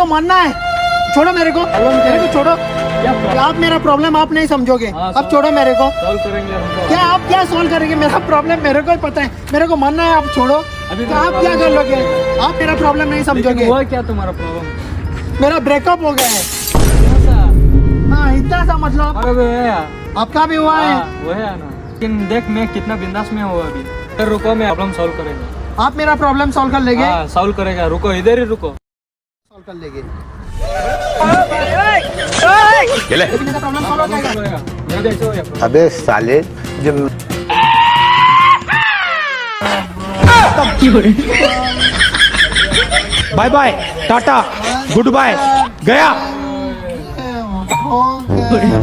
मानना है, छोड़ो मेरे को छोड़ो। आप मेरा प्रॉब्लम आप नहीं समझोगे। अब छोड़ो मेरे को। सॉल्व करेंगे हम तो। क्या आप क्या सॉल्व करेंगे? मेरा प्रॉब्लम मेरे को ही पता है, मेरे को मानना है। आप छोड़ो। तो आप क्या कर लोगे? आप मेरा प्रॉब्लम नहीं समझोगे। हुआ क्या तुम्हारा प्रॉब्लम? मेरा ब्रेकअप हो गया है। हाँ, इतना सा मतलब। अरे वो है आपका भी हुआ है? वो है ना, लेकिन देख मैं कितना बिंदास में हूँ अभी। फिर रुको, मैं प्रॉब्लम सॉल्व करेंगे। आप मेरा प्रॉब्लम सॉल्व कर लेंगे? सॉल्व करेगा, रुको इधर ही रुको। सॉल्व कर लेंगे। प्रॉब्लम सॉल्व हो जाएगा। अबे साले जब bye bye, tata, goodbye, गया। हो गया।